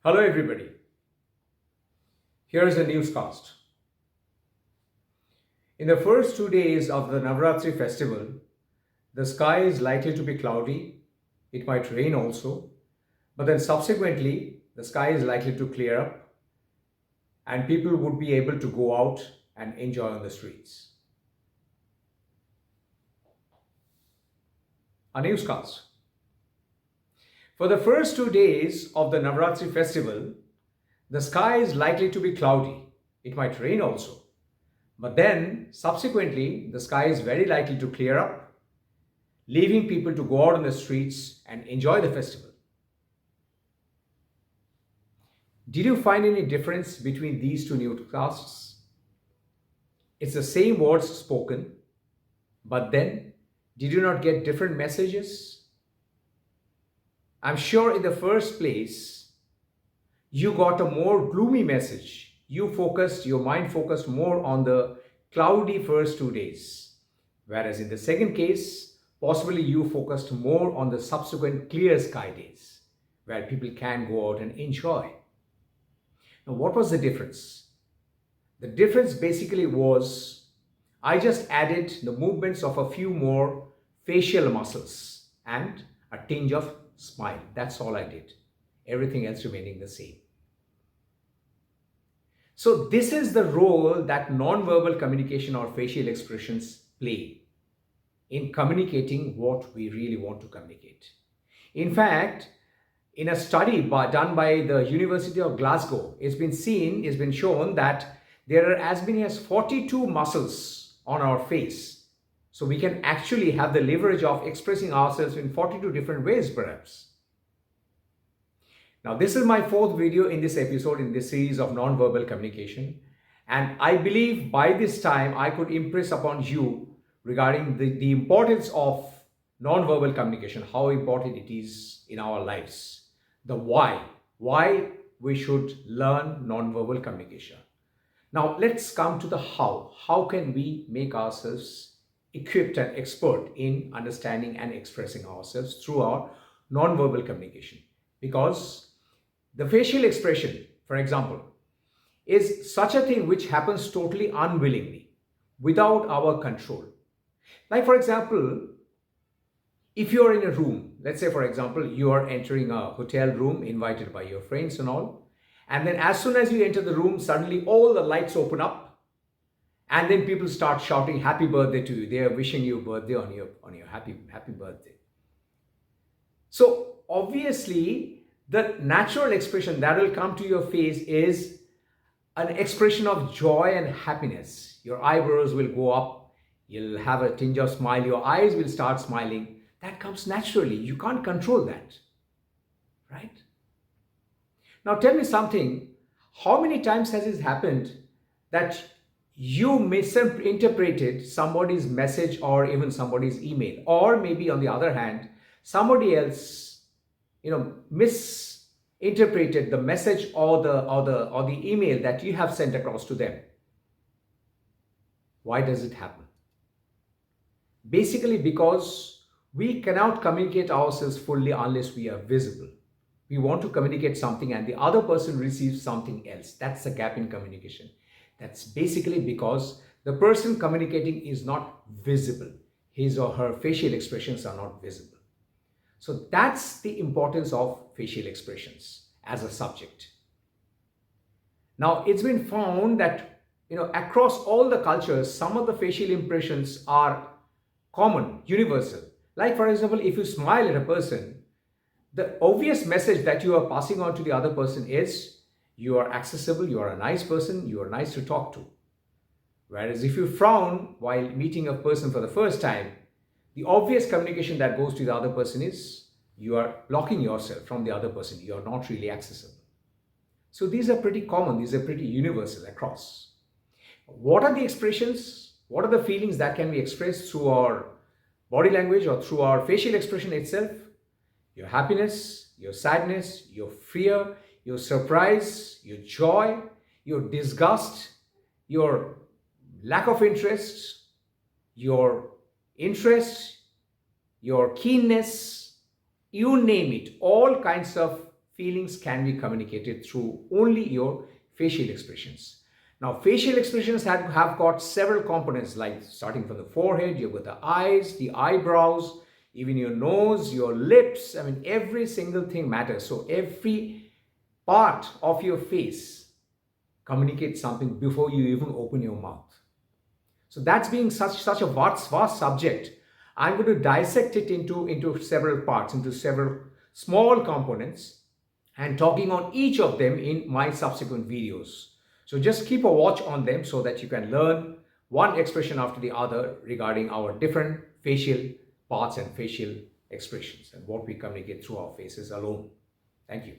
Hello, everybody. Here is a newscast. In the first 2 days of the Navratri festival, the sky is likely to be cloudy. It might rain also, but then subsequently, the sky is likely to clear up and people would be able to go out and enjoy on the streets. A newscast. For the first 2 days of the Navratri festival, the sky is likely to be cloudy. It might rain also. But then, subsequently, the sky is very likely to clear up, leaving people to go out on the streets and enjoy the festival. Did you find any difference between these two newscasts? It's the same words spoken, but then, did you not get different messages? I'm sure in the first place, you got a more gloomy message. Your mind focused more on the cloudy first 2 days. Whereas in the second case, possibly you focused more on the subsequent clear sky days, where people can go out and enjoy. Now, what was the difference? The difference basically was I just added the movements of a few more facial muscles and a tinge of smile. That's all I did. Everything else remaining the same. So this is the role that non-verbal communication or facial expressions play in communicating what we really want to communicate. In fact, in a study done by the University of Glasgow, it's been shown that there are as many as 42 muscles on our face. So we can actually have the leverage of expressing ourselves in 42 different ways, perhaps. Now, this is my fourth video in this episode in this series of non-verbal communication. And I believe by this time I could impress upon you regarding the importance of non-verbal communication, how important it is in our lives, the why we should learn non-verbal communication. Now, let's come to the how. How can we make ourselves equipped and expert in understanding and expressing ourselves through our non-verbal communication? Because the facial expression, for example, is such a thing which happens totally unwillingly, without our control. Like, for example, if you are in a room, let's say, for example, you are entering a hotel room invited by your friends and all, and then as soon as you enter the room, suddenly all the lights open up, and then people start shouting happy birthday to you. They are wishing you birthday on your happy birthday. So obviously, the natural expression that will come to your face is an expression of joy and happiness. Your eyebrows will go up. You'll have a tinge of smile. Your eyes will start smiling. That comes naturally. You can't control that, right? Now tell me something. How many times has it happened that you misinterpreted somebody's message or even somebody's email? Or maybe on the other hand, somebody else misinterpreted the message or the email that you have sent across to them. Why does it happen? Basically because we cannot communicate ourselves fully unless we are visible. We want to communicate something and the other person receives something else. That's a gap in communication. That's basically because the person communicating is not visible. His or her facial expressions are not visible. So that's the importance of facial expressions as a subject. Now, it's been found that, across all the cultures, some of the facial impressions are common, universal. Like, for example, if you smile at a person, the obvious message that you are passing on to the other person is you are accessible, you are a nice person, you are nice to talk to. Whereas if you frown while meeting a person for the first time, the obvious communication that goes to the other person is you are blocking yourself from the other person. You are not really accessible. So these are pretty common. These are pretty universal across. What are the expressions? What are the feelings that can be expressed through our body language or through our facial expression itself? Your happiness, your sadness, your fear, your surprise, your joy, your disgust, your lack of interest, your interest, your keenness, you name it, all kinds of feelings can be communicated through only your facial expressions. Now, facial expressions have got several components, like starting from the forehead, you've got the eyes, the eyebrows, even your nose, your lips. I mean, every single thing matters. So every part of your face communicates something before you even open your mouth. So that's being such a vast subject. I'm going to dissect it into several parts, into several small components, and talking on each of them in my subsequent videos. So just keep a watch on them so that you can learn one expression after the other regarding our different facial parts and facial expressions and what we communicate through our faces alone. Thank you.